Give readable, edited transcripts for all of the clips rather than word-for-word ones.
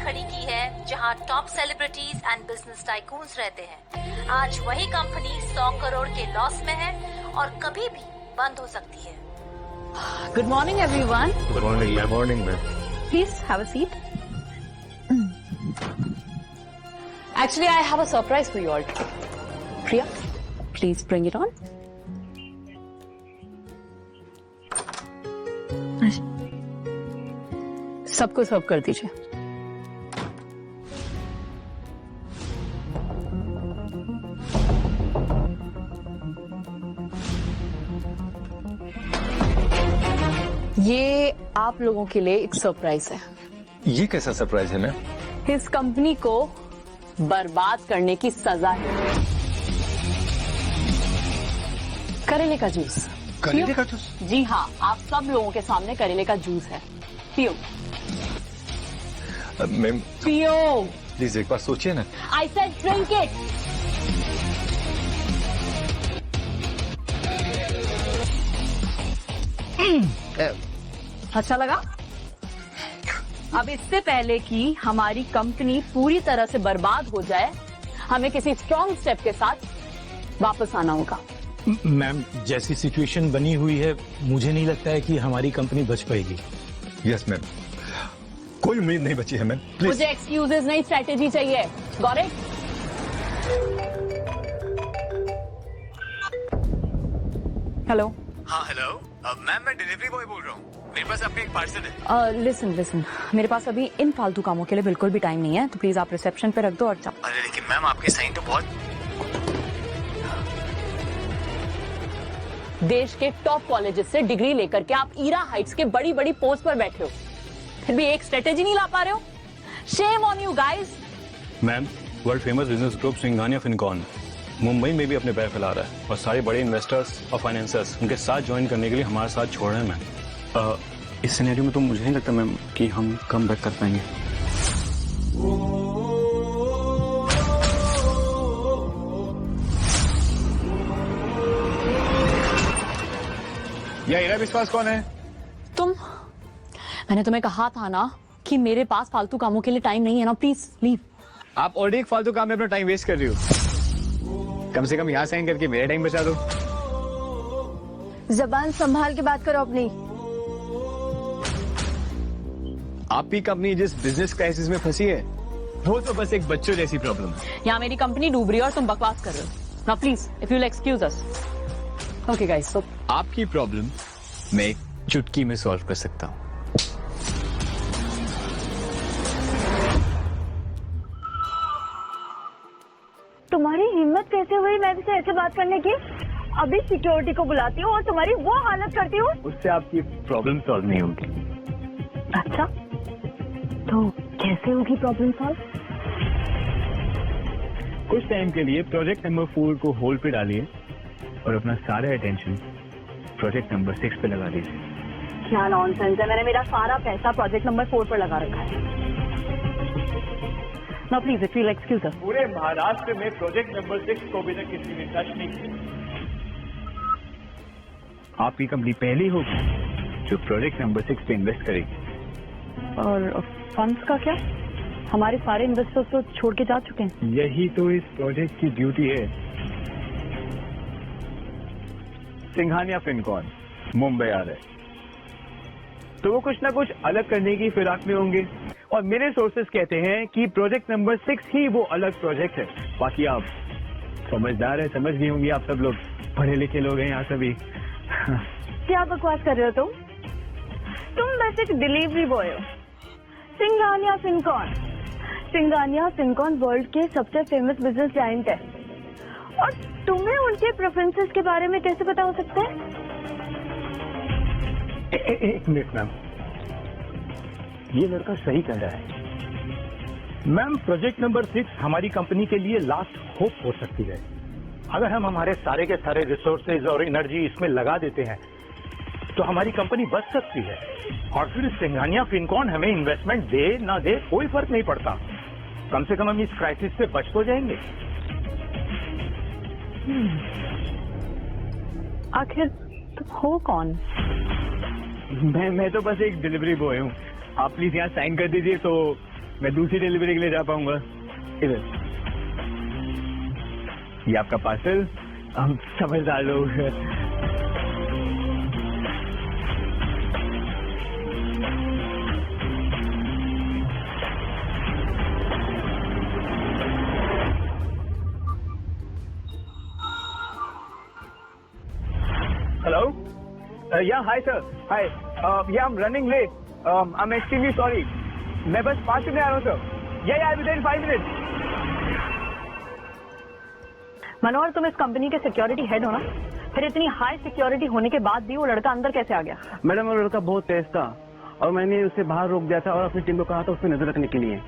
खड़ी की है जहां top celebrities and business tycoons रहते हैं। आज वही कंपनी 100 करोड़ के लॉस में है और कभी भी बंद हो सकती है। Good morning, everyone. Good morning. Good morning, ma'am. Please have a seat. Actually, I have a surprise for you all. Priya, please bring it on. सबको सर्व कर दीजिए। ये आप लोगों के लिए एक सरप्राइज है। ये कैसा सरप्राइज है मैम? इस कंपनी को बर्बाद करने की सजा है। करेले का जूस। करेले का जूस? जी हाँ, आप सब लोगों के सामने करेले का जूस है। पियो। मैम पियो। प्लीज एक बार सोचिए ना। I said drink it. अच्छा लगा? अब इससे पहले कि हमारी कंपनी पूरी तरह से बर्बाद हो जाए, हमें किसी स्ट्रॉन्ग स्टेप के साथ वापस आना होगा। मैम, जैसी सिचुएशन बनी हुई है, मुझे नहीं लगता है कि हमारी कंपनी बच पाएगी। यस मैम, कोई उम्मीद नहीं बची है मैम। प्लीज। मुझे एक्सक्यूजेज नहीं, स्ट्रेटेजी चाहिए। Got it? हेलो। हाँ हेलो मैम, मैं डिलीवरी बॉय बोल रहा हूँ। मेरे पास आपका एक पार्सल है। लिसन, मेरे पास अभी इन फालतू कामों के लिए बिल्कुल भी टाइम नहीं है, तो प्लीज आप रिसेप्शन पे रख दो और जाओ। अरे लेकिन मैम, आपके साइन तो बहुत। देश के टॉप कॉलेजेस से डिग्री लेकर के आप ईरा हाइट्स के बड़ी बड़ी पोस्ट पर बैठे हो, फिर भी एक स्ट्रेटेजी नहीं ला पा रहे हो। Shame on you guys. Ma'am, world famous business group Singhania Fincon Mumbai में भी अपने पैर फैला रहा है और सारे बड़े इन्वेस्टर्स और फाइनेंसर्स उनके साथ ज्वाइन करने के लिए हमारे साथ छोड़ रहे हैं मैम। इस सिनेरियो में तो मुझे नहीं लगता मैम कि हम कम बैक कर पाएंगे। यह हीरा विश्वास कौन है? तुम, मैंने तुम्हें कहा था ना कि मेरे पास फालतू कामों के लिए टाइम नहीं है ना, प्लीज लीव। आप ऑलरेडी एक फालतू काम में अपना टाइम वेस्ट कर रही हो। कम से कम यहाँ साइन करके मेरा टाइम बचा दो। जबान संभाल के बात करो अपनी। आपकी कंपनी जिस बिजनेस क्राइसिस में फंसी है, वो तो बस एक बच्चों जैसी प्रॉब्लम है। यहाँ मेरी कंपनी डूब रही है और तुम बकवास कर रहे हो। Now please if you will excuse us. Okay guys, so आपकी प्रॉब्लम मैं एक चुटकी में सॉल्व कर सकता हूँ। तुम्हारी हिम्मत कैसे हुई मैम से ऐसे बात करने की? अभी सिक्योरिटी को बुलाती हूँ और तुम्हारी वो हालत करती हूँ। उससे आपकी प्रॉब्लम सॉल्व नहीं होगी। अच्छा, तो कैसे होगी प्रॉब्लम सॉल्व? कुछ टाइम के लिए प्रोजेक्ट नंबर 4 को होल्ड पे डालिए और अपना सारा अटेंशन प्रोजेक्ट नंबर 6 पे लगा दीजिए। क्या नॉनसेंस है, मैंने मेरा सारा पैसा प्रोजेक्ट नंबर 4 पर लगा रखा है। Now please if you will excuse अस। पूरे महाराष्ट्र में प्रोजेक्ट नंबर 6 को भी तक किसी ने टच नहीं किया। आपकी कंपनी पहली होगी जो प्रोजेक्ट नंबर 6 पे इन्वेस्ट करेगी। और फंड्स का क्या? हमारे सारे इन्वेस्टर्स तो छोड़ के जा चुके हैं। यही तो इस प्रोजेक्ट की ड्यूटी है। सिंघानिया फिनकॉन मुंबई आ रहे, तो वो कुछ ना कुछ अलग करने की फिराक में होंगे और मेरे सोर्सेस कहते हैं कि प्रोजेक्ट नंबर 6 ही वो अलग प्रोजेक्ट है। बाकी आप समझदार है, समझ गई होंगी। आप सब लोग पढ़े लिखे लोग हैं यहाँ सभी। क्या बकवास कर रहे हो तुम? तुम बस एक डिलीवरी बॉय हो। सिंघानिया फिनकॉन, सिंघानिया फिनकॉन वर्ल्ड के सबसे फेमस बिजनेस जायंट है और तुम्हें उनके प्रेफरेंसेस के बारे में कैसे पता हो सकता है? एक मिनट मैम, ये लड़का सही कह रहा है। मैम, प्रोजेक्ट नंबर 6 हमारी कंपनी के लिए लास्ट होप हो सकती है। अगर हम हमारे सारे के सारे रिसोर्सेज और एनर्जी इसमें लगा देते हैं तो हमारी कंपनी बच सकती है और फिर सिंघानिया फिनकॉन हमें इन्वेस्टमेंट दे ना दे कोई फर्क नहीं पड़ता। कम से कम हम इस क्राइसिस से बच तो जाएंगे। आखिर तुम हो कौन? मैं तो बस एक डिलीवरी बॉय हूँ। आप प्लीज यहाँ साइन कर दीजिए तो मैं दूसरी डिलीवरी के लिए जा पाऊंगा। इधर ये आपका पार्सल। हम समझदार लोग हैं। Hello? Yeah, hi sir. Hi. Yeah, I'm running late. I'm extremely sorry. मैं बस 5 मिनट में आ रहा हूँ sir. Yeah, I'll be there in 5 minutes. मनोहर, तुम इस कंपनी के सिक्योरिटी हेड हो ना? फिर इतनी हाई सिक्योरिटी होने के बाद भी वो लड़का अंदर कैसे आ गया? मैडम, वो लड़का बहुत तेज था और मैंने उसे बाहर रोक दिया था और अपनी टीम को कहा था उस पर नजर रखने के लिए,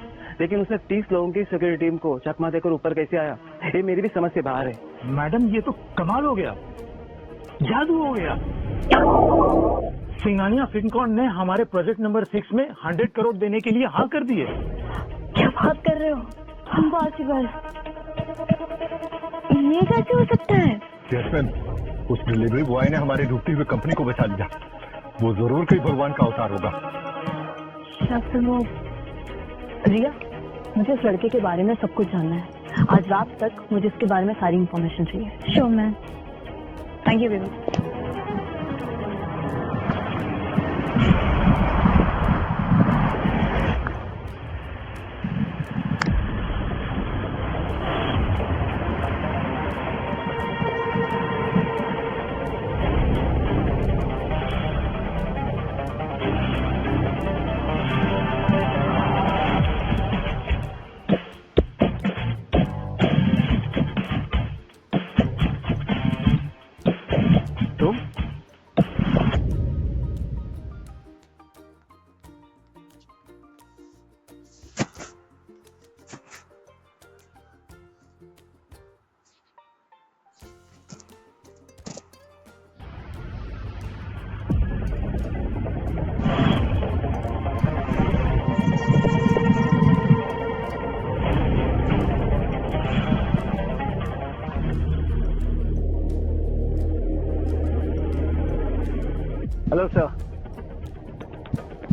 लेकिन उसने 30 लोगों की सिक्योरिटी टीम को चकमा देकर ऊपर कैसे आया, ये मेरी भी समझ से बाहर है। मैडम, ये तो कमाल हो गया, जादू हो गया। सिंघानिया फिनकॉन ने हमारे प्रोजेक्ट नंबर 6 में 100 करोड़ देने के लिए हाँ कर दिए। क्या बात कर रहे हो? इम्पॉसिबल। ये कैसे हो सकता है? यस मैम, उस डिलीवरी बॉय ने हमारी डूबती हुई कंपनी को बचा लिया। वो जरूर कोई भगवान का अवतार होगा। रिया, मुझे इस लड़के के बारे में सब कुछ जानना है। आज रात तक मुझे इसके बारे में सारी इंफॉर्मेशन चाहिए। Sure ma'am. Thank you very much. Hello sir,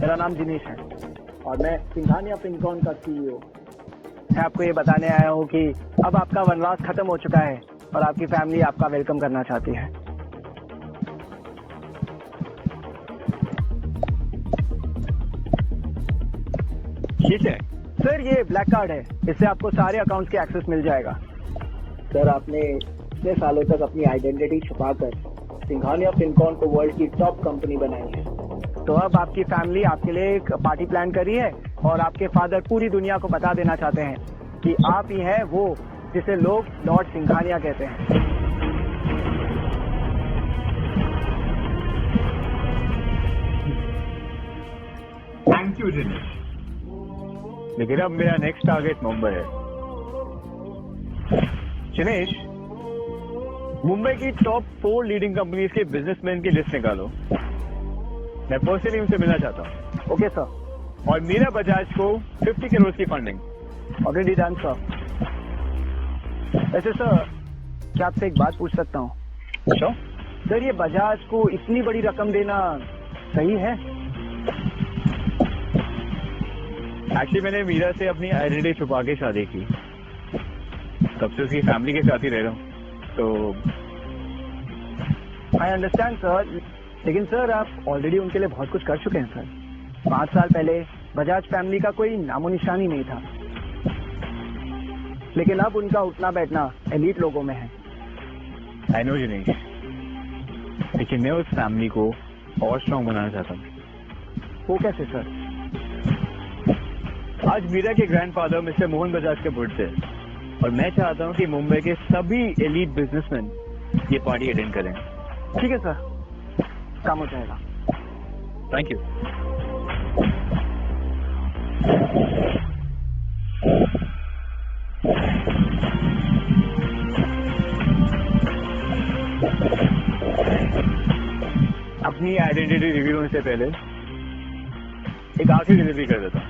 मेरा नाम दिनेश है और मैं सिंघानिया फिनकॉन का सीईओ। मैं आपको ये बताने आया हूँ कि अब आपका वनवास खत्म हो चुका है और आपकी फैमिली आपका वेलकम करना चाहती है। ठीक है सर, ये ब्लैक कार्ड है, इससे आपको सारे अकाउंट्स के एक्सेस मिल जाएगा। सर, आपने इतने सालों तक अपनी आइडेंटिटी छुपाकर सिंघानिया फिनकॉन को वर्ल्ड की टॉप कंपनी बनाई है, तो अब आपकी फैमिली आपके लिए एक पार्टी प्लान करी है और आपके फादर पूरी दुनिया को बता देना चाहते हैं कि आप ही हैं वो जिसे लोग लॉर्ड सिंघानिया कहते हैं। Thank you Dinesh. लेकिन अब मेरा नेक्स्ट टारगेट मुंबई है। दिनेश, मुंबई की टॉप 4 लीडिंग कंपनीज के बिजनेसमैन की लिस्ट निकालो। मैं पर्सनली उनसे मिलना चाहता हूँ। Okay sir. और मीरा बजाज को 50 करोड़ की फंडिंग। Already done sir. वैसे सर, क्या आपसे एक बात पूछ सकता हूँ? अच्छा सर, ये बजाज को इतनी बड़ी रकम देना सही है? एक्चुअली मैंने मीरा से अपनी आइडेंटिटी छुपा के शादी की, तब से उसकी फैमिली के साथ ही रह रहा हूँ। तो आई अंडरस्टैंड सर, लेकिन सर आप ऑलरेडी उनके लिए बहुत कुछ कर चुके हैं सर। 5 साल पहले बजाज फैमिली का कोई नामो निशान ही नहीं था, लेकिन अब उनका उठना बैठना एलीट लोगों में है। आई नो जिनेश, लेकिन मैं उस फैमिली को और स्ट्रॉन्ग बनाना चाहता हूँ। वो कैसे सर? आज मीरा के ग्रैंडफादर मिस्टर मोहन बजाज का बर्थडे है और मैं चाहता हूँ कि मुंबई के सभी एलीट बिजनेसमैन ये पार्टी अटेंड करें। ठीक है सर, काम हो जाएगा। Thank you. अपनी आइडेंटिटी रिवील होने से पहले एक आखिरी डिलीवरी कर देता हूँ।